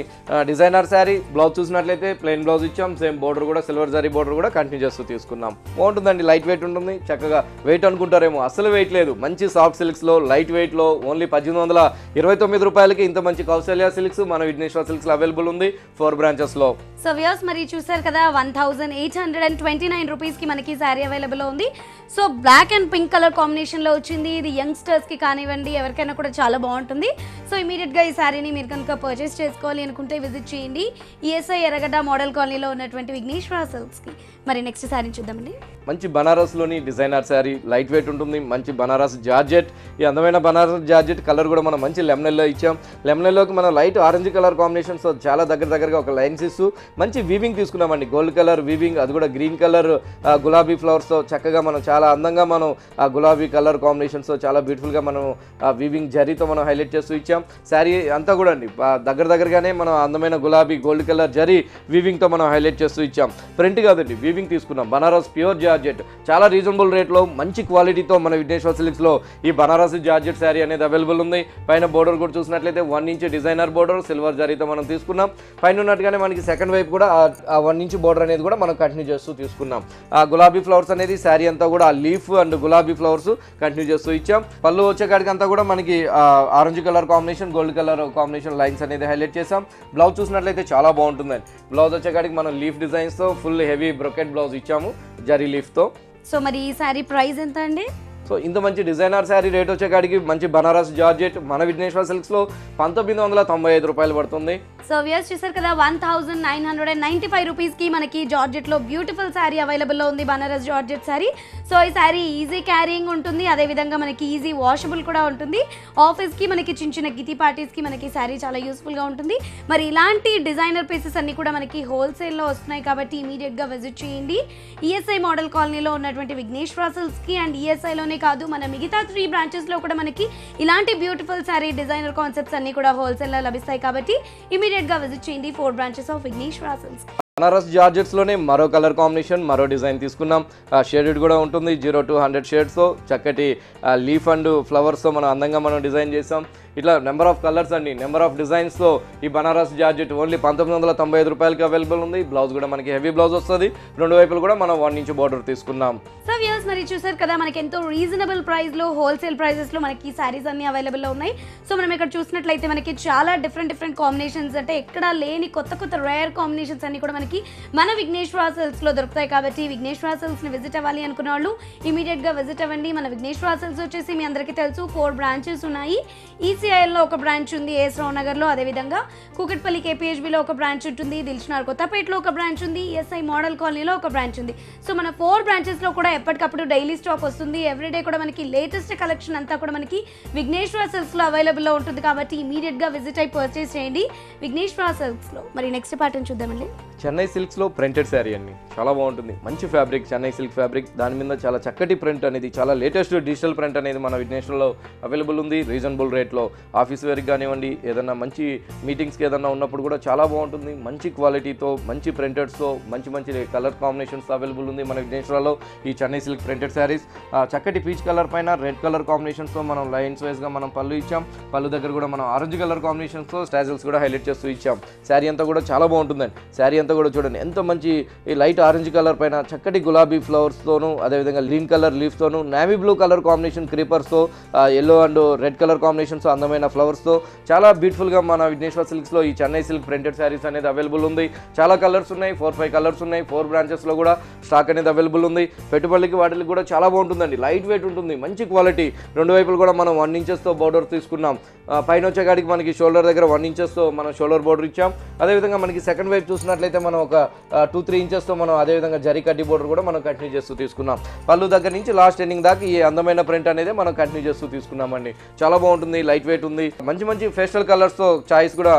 Speaker 2: డిజైనర్ శారీ. బ్లౌజ్ చూసినట్లయితే ప్లెయిన్ బ్లౌజ్ ఇచ్చాం. సేమ్ బోర్డర్ కూడా సిల్వర్ జరీ బోర్డర్ కూడా కంటిన్యూ చేస్తూ తీసుకున్నాం. బాగుంటుందండి, లైట్ వెయిట్ ఉంటుంది. చక్కగా వెయిట్ అనుకుంటారేమో, అసలు వెయిట్ లేదు. మంచి సాఫ్ట్ సిల్క్స్లో లైట్ వెయిట్లో ఓన్లీ 1,829 రూపాయలకి ఇంత మంచి కౌశల్య సిల్క్స్ మన విఘ్నేశ్వర సిల్క్స్లో అవైలబుల్ ఉంది 4 బ్రాంచెస్లో.
Speaker 1: సో వ్యూయర్స్ మరి చూసారు కదా 1,829 రూపీస్కి మనకి శారీ అవైలబుల్ ఉంది. So black and pink colour కాంబినేషన్లో వచ్చింది. ఇది యంగ్స్టర్స్కి కానివ్వండి, ఎవరికైనా కూడా చాలా బాగుంటుంది. సో ఇమీడియట్గా ఈ శారీని మీరు కనుక పర్చేస్ చేసుకోవాలి అనుకుంటే విజిట్ చేయండి ఈఎస్ఐ ఎర్రగడ్డ మోడల్ కాలనీలో ఉన్నటువంటి విఘ్నేశ్వర సిల్క్స్కి. మరి నెక్స్ట్ శారీ చూద్దామండి.
Speaker 2: మంచి బనారస్లోని డిజైనర్ శారీ, లైట్ వెయిట్ ఉంటుంది. మంచి బనారస్ జార్జెట్, ఈ అందమైన బనారస్ జార్జెట్ కలర్ కూడా మనం మంచి లెమనెల్లో ఇచ్చాం. లెమనెల్లోకి మనం లైట్ ఆరెంజ్ కలర్ కాంబినేషన్స్ చాలా దగ్గరగా ఒక లైన్స్ ఇస్తూ మంచి వీవింగ్ తీసుకున్నామండి. గోల్డ్ కలర్ వీవింగ్, అది కూడా గ్రీన్ కలర్ గులాబీ ఫ్లవర్స్తో చక్కగా మనం చాలా చాలా అందంగా మనం ఆ గులాబీ కలర్ కాంబినేషన్స్తో చాలా బ్యూటిఫుల్గా మనం వీవింగ్ జరీతో మనం హైలైట్ చేస్తూ ఇచ్చాం. శారీ అంతా కూడా అండి దగ్గరగానే మనం అందమైన గులాబీ గోల్డ్ కలర్ జరీ వీవింగ్తో మనం హైలైట్ చేస్తూ ఇచ్చాం. ప్రింట్ కాదండి, వీవింగ్ తీసుకున్నాం. బనారస్ ప్యూర్ జార్జెట్ చాలా రీజనబుల్ రేట్లో మంచి క్వాలిటీతో మన విఘ్నేశ్వర సిల్క్స్లో ఈ బనారస్ జార్జెట్ శారీ అనేది అవైలబుల్ ఉంది. పైన బోర్డర్ కూడా చూసినట్లయితే 1 ఇంచ్ డిజైనర్ బోర్డర్ సిల్వర్ జరీతో మనం తీసుకున్నాం. పైన ఉన్నట్టుగానే మనకి సెకండ్ వైపు కూడా ఆ 1 ఇంచ్ బోర్డర్ అనేది కూడా మనం కంటిన్యూ చేస్తూ తీసుకున్నాం. ఆ గులాబీ ఫ్లవర్స్ అనేది శారీ అంతా కూడా ఆ లీఫ్ అండ్ గులాబీ ఫ్లవర్స్ కంటిన్యూ చేస్తూ ఇచ్చాం. పళ్ళు వచ్చేకాడికి అంతా కూడా మనకి orange colour combination gold colour combination lines అనేది హైలైట్ చేసాం. బ్లౌజ్ చూసినట్లయితే చాలా బాగుంటుందండి. బ్లౌజ్ వచ్చేకాడికి మనం లీఫ్ డిజైన్స్తో ఫుల్ హెవీ బ్రొకెట్ బ్లౌజ్ ఇచ్చాము జరీ లీఫ్తో.
Speaker 1: సో మరి ఈ శారీ ప్రైస్ ఎంత అండి?
Speaker 2: సో ఇంత మంచి డిజైనర్ శారీ రేట్ వచ్చేకాడికి మంచి బనారస్ జార్జెట్ మన విఘ్నేశ్వర సిల్క్స్లో 1995 రూపాయలు పడుతుంది.
Speaker 1: సో వ్యూయర్స్ చూసారు కదా 1995 రూపీస్కి మనకి జార్జెట్లో బ్యూటిఫుల్ శారీ అవైలబుల్లో ఉంది, బనారస్ జార్జెట్ శారీ. సో ఈ శారీ ఈజీ క్యారీయింగ్ ఉంటుంది, అదేవిధంగా మనకి ఈజీ వాషబుల్ కూడా ఉంటుంది. ఆఫీస్కి మనకి చిన్న గిటి పార్టీస్కి మనకి శారీ చాలా యూస్ఫుల్గా ఉంటుంది. మరి ఇలాంటి డిజైనర్ పీసెస్ అన్నీ కూడా మనకి హోల్సేల్లో వస్తున్నాయి కాబట్టి ఇమీడియట్గా విజిట్ చేయండి. ఈఎస్ఐ మోడల్ కాలనీలో ఉన్నటువంటి విఘ్నేశ్వర సిల్క్స్కి అండ్ ఈఎస్ఐలోనే కాదు మన మిగతా 3 బ్రాంచెస్లో కూడా మనకి ఇలాంటి బ్యూటిఫుల్ శారీ డిజైనర్ కాన్సెప్ట్స్ అన్నీ కూడా హోల్సేల్లో లభిస్తాయి కాబట్టి ఇమీడియట్గా విజిట్ చేయండి 4 branches of Vighneshwara silks.
Speaker 2: Banaras జార్జెట్స్లోనే మరో కలర్ కాంబినేషన్ మరో డిజైన్ తీసుకున్నాం. షేడెడ్ కూడా ఉంటుంది 0 to 100 షేడ్స్తో చక్కటి లీఫ్ అండ్ ఫ్లవర్స్తో మనం అందంగా మనం డిజైన్ చేసాం. ఇట్లా నెంబర్ ఆఫ్ కలర్స్ అండి, నెంబర్ ఆఫ్ డిజైన్స్తో ఈ బనారస్ జార్జెట్ ఓన్లీ 1995 రూపాయలకి అవైలబుల్ ఉంది. బ్లౌజ్ కూడా మనకి హెవీ బ్లౌజ్ వస్తుంది. 2 వైపులు కూడా మనం 1 ఇంచ్ బార్డర్ తీసుకున్నాం.
Speaker 1: సో వ్యూయర్స్ మరి చూసారు కదా మనకి ఎంతో రీజనబుల్ ప్రైస్లో హోల్సేల్ ప్రైజెస్లో మనకి శారీస్ అన్ని అవైలబుల్లో ఉన్నాయి. సో మనం ఇక్కడ చూసినట్లయితే మనకి చాలా డిఫరెంట్ కాంబినేషన్స్ అంటే ఎక్కడా లేని కొత్త రేర్ కాంబినేషన్స్ అన్ని కూడా మనకి మన విఘ్నేశ్వర సిల్క్స్లో దొరుకుతాయి కాబట్టి విఘ్నేశ్వర సిల్క్స్ని విజిట్ అవ్వాలి అనుకున్న వాళ్ళు ఇమీడియట్గా విజిట్ అవ్వండి. మన విఘ్నేశ్వర సిల్క్స్ వచ్చేసి మీ అందరికీ తెలుసు 4 బ్రాంచెస్ ఉన్నాయి. ఈసీఐఎల్లో ఒక బ్రాంచ్ ఉంది, ఏఎస్ రావు నగర్లో, అదేవిధంగా కూకట్పల్లి కేపీహెచ్బిలో ఒక బ్రాంచ్ ఉంటుంది, దిల్షునార్ కొత్తపేటలో ఒక బ్రాంచ్ ఉంది, ఈఎస్ఐ మోడల్ కాలనీలో ఒక బ్రాంచ్ ఉంది. సో మన 4 బ్రాంచెస్లో కూడా ఎప్పటికప్పుడు డైలీ స్టాక్ వస్తుంది. ఎవ్రీడే కూడా మనకి లేటెస్ట్ కలెక్షన్ అంతా కూడా మనకి విఘ్నేశ్వర సిల్క్స్లో అవైలబుల్లో ఉంటుంది కాబట్టి ఇమీడియట్గా విజిట్ అయి పర్చేస్ చేయండి విఘ్నేశ్వర సిల్క్స్లో. మరి నెక్స్ట్ ప్యాటర్న్ చూద్దామండి.
Speaker 2: చెన్నై సిల్క్స్లో ప్రింటెడ్ శారీ అండి, చాలా బాగుంటుంది. మంచి ఫ్యాబ్రిక్ చెన్నై సిల్క్ ఫ్యాబ్రిక్, దాని మీద చాలా చక్కటి ప్రింట్ అనేది, చాలా లేటెస్ట్ డిజిటల్ ప్రింట్ అనేది మన విఘ్నేశ్వరలో అవైలబుల్ ఉంది రీజనబుల్ రేట్లో. ఆఫీస్ వేర్కి కానివ్వండి, ఏదన్నా మంచి మీటింగ్స్కి ఏదన్నా ఉన్నప్పుడు కూడా చాలా బాగుంటుంది. మంచి క్వాలిటీతో మంచి ప్రింటెడ్స్తో మంచి కలర్ కాంబినేషన్స్ అవైలబుల్ ఉంది మన విఘ్నేశ్వరలో ఈ చెన్నై సిల్క్ ప్రింటెడ్ శారీస్. చక్కటి పీచ్ కలర్ పైన రెడ్ కలర్ కాంబినేషన్స్తో మనం లైన్స్ వైజ్గా మనం పళ్ళు ఇచ్చాం. పళ్ళు దగ్గర కూడా మనం ఆరెంజ్ కలర్ కాంబినేషన్స్తో స్టాజిల్స్ కూడా హైలైట్ చేస్తూ ఇచ్చాం. శారీ అంతా కూడా చాలా బాగుంటుందండి. శారీ అంతా కూడా చూడండి ఎంత మంచి ఈ లైట్ ఆరెంజ్ కలర్ పైన చక్కటి గులాబీ ఫ్లవర్స్తోను, అదేవిధంగా గ్రీన్ కలర్ లీఫ్తోను, నేవీ బ్లూ కలర్ కాంబినేషన్ క్రీపర్స్తో, yellow and red colour combinations అందమైన ఫ్లవర్స్తో చాలా బ్యూటిఫుల్గా మన విఘ్నేశ్వర సిల్క్స్లో ఈ చెన్నై సిల్క్ ప్రింటెడ్ శారీస్ అనేది అవైలబుల్ ఉంది. చాలా కలర్స్ ఉన్నాయి, 4-5 కలర్స్ ఉన్నాయి. 4 బ్రాంచెస్లో కూడా స్టాక్ అనేది అవైలబుల్ ఉంది. పెట్టుబడికి వాటికి కూడా చాలా బాగుంటుందండి, లైట్ వెయిట్ ఉంటుంది, మంచి క్వాలిటీ. 2 వైపులు కూడా మనం 1 ఇంచెస్తో బార్డర్ తీసుకున్నాం. పైన వచ్చేకాడికి మనకి షోల్డర్ దగ్గర 1 ఇంచెస్తో మనం షోల్డర్ బార్డర్ ఇచ్చాం. అదేవిధంగా మనకి సెకండ్ వైపు చూసినట్లయితే మనం ఒక 2-3 ఇంచెస్తో మనం అదేవిధంగా జరీ కడ్డీ బోర్డర్ కూడా మనం కంటిన్యూ చేస్తూ తీసుకున్నాం. పళ్ళు దగ్గర నుంచి లాస్ట్ ఎండింగ్ దాకా ఈ అందమైన ప్రింట్ అనేది మనం కంటిన్యూ చేస్తూ తీసుకున్నామండి. చాలా బాగుంటుంది, లైట్ వెయిట్ ఉంది. మంచి ఫేషియల్ కలర్స్తో చాయిస్ కూడా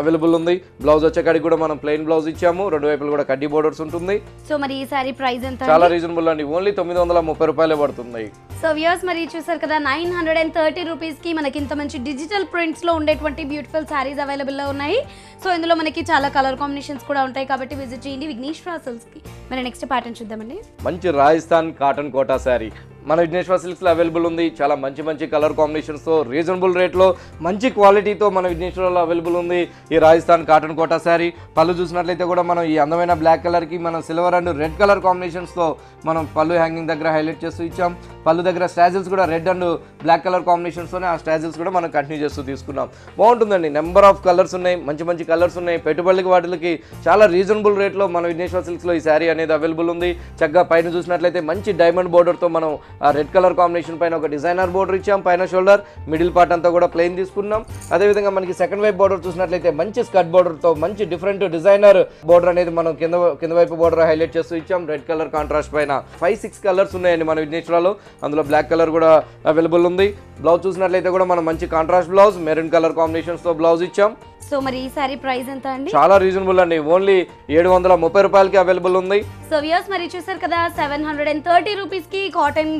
Speaker 2: అవైలబుల్ ఉంది. బ్లౌజ్ వచ్చేకాడికి కూడా మనం ప్లెయిన్ బ్లౌజ్ ఇచ్చాము. 2 వైపులు కూడా కడ్డీ బోర్డర్స్ ఉంటుంది.
Speaker 1: సో మరి ఈ సారీ ప్రైస్ ఎంత?
Speaker 2: చాలా రీజనబుల్ అండి, ఓన్లీ 930 రూపాయలే పడుతుంది.
Speaker 1: సో వ్యూయర్స్ మరి చూసారు కదా 930 రూపీస్కి మనకి ఇంత మంచి డిజిటల్ ప్రింట్స్లో ఉండేటువంటి బ్యూటిఫుల్ శారీస్ అవైలబుల్లో ఉన్నాయి. సో ఇందులో మనకి చాలా కలర్ కాంబినేషన్స్ కూడా ఉంటాయి కాబట్టి విజిట్ చేయండి విఘ్నేశ్వర సిల్క్స్కి. మరి నెక్స్ట్ ప్యాటర్న్ చూద్దామండి.
Speaker 2: మంచి రాజస్థాన్ కాటన్ కోటా శారీ మన విఘ్నేశ్వర సిల్క్స్లో అవైలబుల్ ఉంది. చాలా మంచి కలర్ కాంబినేషన్స్తో రీజనబుల్ రేట్లో మంచి క్వాలిటీతో మన విఘ్నేశ్వరలో అవైలబుల్ ఉంది ఈ రాజస్థాన్ కాటన్ కోటా శారీ. పళ్ళు చూసినట్లయితే కూడా మనం ఈ అందమైన బ్లాక్ కలర్కి మనం సిల్వర్ అండ్ రెడ్ కలర్ కాంబినేషన్స్తో మనం పళ్ళు హ్యాంగింగ్ దగ్గర హైలైట్ చేస్తూ ఇచ్చాం. పళ్ళు దగ్గర స్టాజిల్స్ కూడా రెడ్ అండ్ బ్లాక్ కలర్ కాంబినేషన్స్తోనే ఆ స్టాజిల్స్ కూడా మనం కంటిన్యూ చేస్తూ తీసుకున్నాం. బాగుంటుందండి, నెంబర్ ఆఫ్ కలర్స్ ఉన్నాయి, మంచి కలర్స్ ఉన్నాయి. పెట్టుబడికి వాటికి చాలా రీజనబుల్ రేట్లో మన విఘ్నేశ్వర సిల్క్స్లో ఈ శారీ అనేది అవైలబుల్ ఉంది. చక్కగా పైన చూసినట్లయితే మంచి డైమండ్ బోర్డర్తో మనం రెడ్ కలర్ కాంబినేషన్ పైన ఒక డిజైనర్ బోర్డర్ ఇచ్చాం. పైన షోల్డర్ మిడిల్ పార్ట్ అంతా కూడా ప్లెయిన్ తీసుకున్నాం. అదేవిధంగా మనకి సెకండ్ వైపు బోర్డర్ చూసినట్లయితే మంచి స్కర్ట్ బోర్డర్తో మంచి డిఫరెంట్ డిజైనర్ బోర్డర్ అనేది మనం కింద వైపు బోర్డర్ హైలైట్ చేస్తూ ఇచ్చాం. రెడ్ కలర్ కాంట్రాస్ట్ పైన 5-6 కలర్స్ ఉన్నాయండి మన విఘ్నేశ్వరలో. అందులో బ్లాక్ కలర్ కూడా అవైలబుల్ ఉంది. బ్లౌజ్ చూసినట్లయితే కూడా మనం మంచి కాంట్రాస్ట్ బ్లౌజ్ మెరూన్ కలర్ కాంబినేషన్స్తో బ్లౌజ్ ఇచ్చాం.
Speaker 1: సో మరి ఈ సారీ ప్రైస్ ఎంత అండి?
Speaker 2: చాలా రీజనబుల్ అండి, ఓన్లీ 730 రూపాయలకి అవైలబుల్ ఉంది.
Speaker 1: సో వ్యూయర్స్ మరి చూసారు కదా 730 రూపీస్కి కాటన్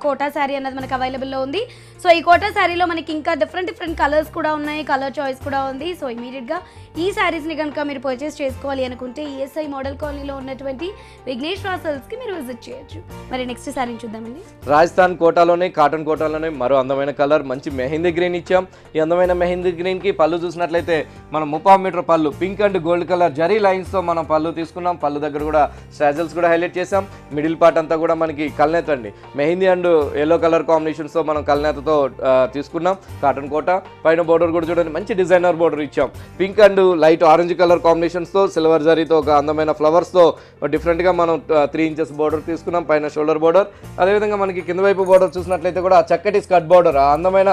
Speaker 1: కోటా శారీ అన్నది మనకి అవైలబుల్లో ఉంది. సో ఈ కోటా శారీలో మనకి ఇంకా డిఫరెంట్ కలర్స్ కూడా ఉన్నాయి, కలర్ చాయిస్ కూడా ఉంది. సో ఇమీడియట్గా ఈ శారీస్ని కనుక మీరు పర్చేస్ చేసుకోవాలి అనుకుంటే ఈఎస్ఐ మోడల్ కాలనీలో ఉన్నటువంటి విఘ్నేశ్వర సిల్క్స్కి మీరు విజిట్ చేయొచ్చు. మరి నెక్స్ట్ శారీని చూద్దామండి.
Speaker 2: రాజస్థాన్ కోటాలోనే కాటన్ కోటాలోనే మరో అందమైన కలర్, మంచి మెహందీ గ్రీన్ ఇచ్చాం. ఈ అందమైన మెహందీ గ్రీన్కి పళ్ళు చూసినట్లయితే మనం 30 మీటర్ పళ్ళు, pink and gold colour zari లైన్స్తో మనం పళ్ళు తీసుకున్నాం. పళ్ళు దగ్గర కూడా స్టాజల్స్ కూడా హైలైట్ చేసాం. మిడిల్ పార్ట్ అంతా కూడా మనకి కల్నేత అండి, మెహందీ అండ్ ఎల్లో కలర్ కాంబినేషన్స్తో మనం కల్నేతతో తీసుకున్నాం. కాటన్ కోట పైన బోర్డర్ కూడా చూడండి, మంచి డిజైనర్ బోర్డర్ ఇచ్చాం. Pink and light orange colour కాంబినేషన్స్తో సిల్వర్ జరీతో ఒక అందమైన ఫ్లవర్స్తో డిఫరెంట్గా మనం 3 ఇంచెస్ బోర్డర్ తీసుకున్నాం. పైన షోల్డర్ బోర్డర్, అదేవిధంగా మనకి కింద వైపు బోర్డర్ చూసినట్లయితే కూడా చక్కటి స్కర్ట్ బోర్డర్, ఆ అందమైన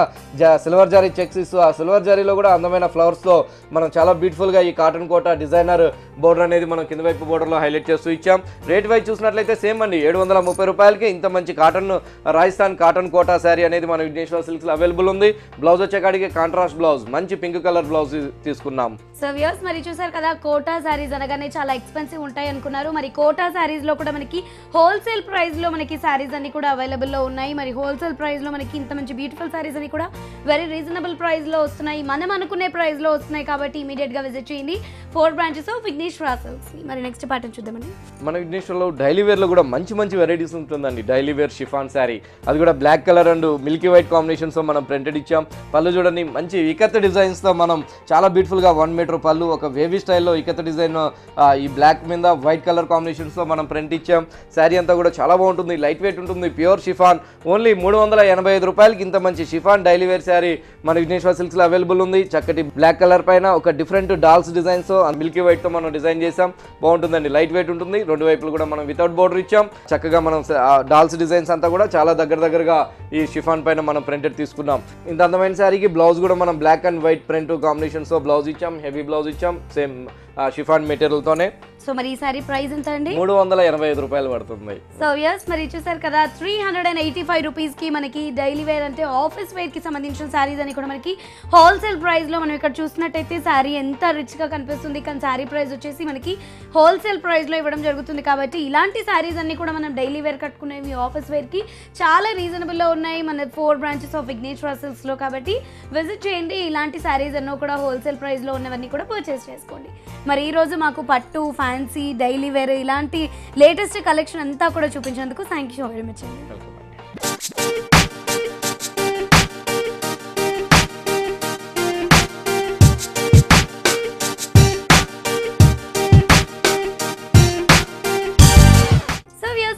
Speaker 2: సిల్వర్ జరీ చెక్స్ ఇస్తూ ఆ సిల్వర్ జరీలో కూడా అందమైన ఫ్లవర్స్తో మనం చాలా బ్యూటిఫుల్గా ఈ కాటన్ కోట డిజైనర్ బోర్డర్ అనేది మనం కింద వైపు బోర్డర్లో హైలైట్ చేస్తూ ఇచ్చాం. రేట్ వైజ్ చూసినట్లయితే సేమ్ అండి, 730 రూపాయలకి ఇంత మంచి కాటన్ రాజస్థాన్ కాటన్ కోటా శారీ అనేది మన విఘ్నేశ్వర సిల్క్స్లో అవైలబుల్ ఉంది. బ్లౌజ్ వచ్చేకాడికి కాంట్రాస్ట్ బ్లౌజ్, మంచి పింక్ కలర్ బ్లౌజ్ తీసుకున్నాం.
Speaker 1: సో వ్యూయర్స్ మరి చూసారు కదా కోటా శారీస్ అనగానే చాలా ఎక్స్పెన్సివ్ ఉంటాయి అనుకున్నారు. మరి కోటా శారీస్లో కూడా మనకి హోల్సేల్ ప్రైస్లో మనకి శారీస్ అన్ని కూడా అవైలబుల్లో ఉన్నాయి. మరి హోల్సేల్ ప్రైస్లో మనకి ఇంత మంచి బ్యూటిఫుల్ శారీస్ అని కూడా వెరీ రీజనబుల్ ప్రైస్లో వస్తున్నాయి, మనం అనుకునే ప్రైస్లో వస్తున్నాయి. కాబట్టి ఇమీడియట్గా విజిట్ చేయండి 4 బ్రాంచెస్ ఆఫ్ విఘ్నేశ్వర సిల్క్స్. మరి నెక్స్ట్ ప్యాటర్న్ చూద్దామండి.
Speaker 2: మన విఘ్నేశ్వర్లో డైలీ వేర్లో కూడా మంచి వెరైటీస్ ఉంటుందండి. డైలీ వేర్ షిఫాన్ శారీ, అది కూడా black colour and milky white కాంబినేషన్స్తో మనం ప్రింటెడ్ ఇచ్చాం. పళ్ళు చూడండి, మంచి ఇకత్ డిజైన్స్తో మనం చాలా బ్యూటిఫుల్గా 1 మీటర్ పళ్ళు, ఒక వేవీ స్టైల్లో ఇకత్ డిజైన్ ఈ బ్లాక్ మీద వైట్ కలర్ కాంబినేషన్స్తో మనం ప్రింట్ ఇచ్చాం. శారీ అంతా కూడా చాలా బాగుంటుంది, లైట్ వెయిట్ ఉంటుంది, ప్యూర్ షిఫాన్. ఓన్లీ 385 రూపాయలకి ఇంత మంచి షిఫాన్ డైలీ వేర్ శారీ మన విఘ్నేశ్వర సిల్క్స్లో అవైలబుల్ ఉంది. చక్కటి బ్లాక్ కలర్ పైన ఒక డిఫరెంట్ డాల్స్ డిజైన్స్తో మిల్కీ వైట్తో మనం డిజైన్ చేసాం. బాగుంటుందండి, లైట్ వెయిట్ ఉంటుంది. 2 వైపులు కూడా మనం వితౌట్ బోర్డర్ ఇచ్చాం. చక్కగా మనం డాల్స్ డిజైన్స్ అంతా కూడా చాలా దగ్గరగా ఈ షిఫాన్ పైన మనం ప్రింటెడ్ తీసుకున్నాం. ఇంత అందమైన శారీకి బ్లౌజ్ కూడా మనం బ్లాక్ అండ్ వైట్ ప్రింట్ కాంబినేషన్స్తో బ్లౌజ్ ఇచ్చాం, హెవీ బ్లౌజ్ ఇచ్చాం, సేమ్ షిఫాన్ మెటీరియల్తోనే.
Speaker 1: సో మరి ఈ సారీ ప్రైస్ ఎంత అండి?
Speaker 2: 385 రూపాయలు పడుతుంది.
Speaker 1: సో యస్ మరి చూసారు కదా 385 రూపీస్కి మనకి డైలీ వేర్ అంటే ఆఫీస్ వేర్కి సంబంధించిన శారీస్ అని కూడా మనకి హోల్సేల్ ప్రైస్లో మనం ఇక్కడ చూసినట్టయితే శారీ ఎంత రిచ్గా కనిపిస్తుంది. కానీ శారీ ప్రైస్ వచ్చేసి మనకి హోల్సేల్ ప్రైస్లో ఇవ్వడం జరుగుతుంది. కాబట్టి ఇలాంటి శారీస్ అన్ని కూడా మనం డైలీ వేర్ కట్టుకునేవి ఆఫీస్ వేర్కి చాలా రీజనబుల్లో ఉన్నాయి మన 4 బ్రాంచెస్ ఆఫ్ విఘ్నేశ్వర సిల్క్స్లో. కాబట్టి విజిట్ చేయండి, ఇలాంటి శారీస్ అన్నో కూడా హోల్సేల్ ప్రైస్లో ఉన్నవన్నీ కూడా పర్చేస్ చేసుకోండి. మరి ఈరోజు మాకు పట్టు, ఫ్యాన్సీ, డైలీ వేర్ ఇలాంటి లేటెస్ట్ కలెక్షన్ అంతా కూడా చూపించినందుకు థ్యాంక్ యూ వెరీ మచ్ అండి.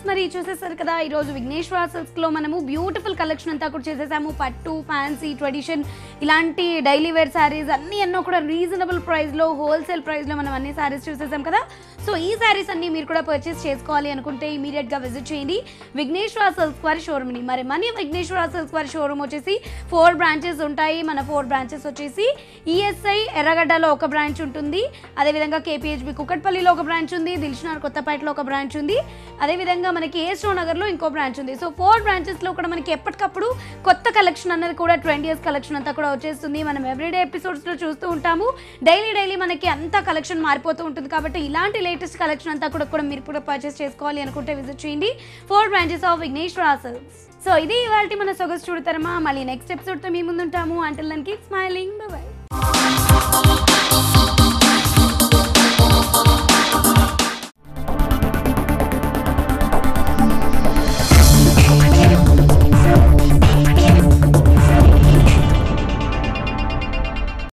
Speaker 1: మరి చూసేసారు కదా ఈరోజు విఘ్నేశ్వర సిల్క్స్లో మనము బ్యూటిఫుల్ కలెక్షన్ అంతా కూడా చేసేసాము. పట్టు, ఫ్యాన్సీ, ట్రెడిషన్ ఇలాంటి డైలీ వేర్ శారీస్ అన్నీ ఎన్నో కూడా రీజనబుల్ ప్రైస్లో హోల్సేల్ ప్రైస్లో మనం అన్ని శారీస్ చూసేసాం కదా. సో ఈ శారీస్ అన్ని మీరు కూడా పర్చేస్ చేసుకోవాలి అనుకుంటే ఇమీడియట్గా విజిట్ చేయండి విఘ్నేశ్వర సిల్క్స్ వారి షోరూమ్ని. మరి మన విఘ్నేశ్వర సిల్క్స్ వారి షోరూమ్ వచ్చేసి 4 బ్రాంచెస్ ఉంటాయి. మన 4 బ్రాంచెస్ వచ్చేసి ఈఎస్ఐ ఎర్రగడ్డలో ఒక బ్రాంచ్ ఉంటుంది, అదేవిధంగా కేపీహెచ్బి కుక్కట్పల్లిలో ఒక బ్రాంచ్ ఉంది, దిల్షునార్ కొత్తపేటలో ఒక బ్రాంచ్ ఉంది, అదేవిధంగా మనకి ఏస్ట్రో నగర్లో ఇంకో బ్రాంచ్ ఉంది. సో 4 బ్రాంచెస్లో కూడా మనకి ఎప్పటికప్పుడు కొత్త కలెక్షన్ అన్నది కూడా 20 ఇయర్స్ కలెక్షన్ అంతా కూడా వచ్చేస్తుంది. మనం ఎవ్రీడే ఎపిసోడ్స్లో చూస్తూ ఉంటాము. డైలీ మనకి అంతా కలెక్షన్ మారిపోతూ ఉంటుంది. కాబట్టి ఇలాంటి లేటెస్ట్ కలెక్షన్ అంతా కూడా మీరు కూడా పర్చేస్ చేసుకోవాలి అనుకుంటే విజిట్ చేయండి 4 branches of Vighneshwara silks. So ఇది ఇవాల్టి మన సొగసు చూడతారమా. మళ్ళీ నెక్స్ట్ ఎపిసోడ్తో మీ ముందు ఉంటాము. Until then keep smiling, bye by.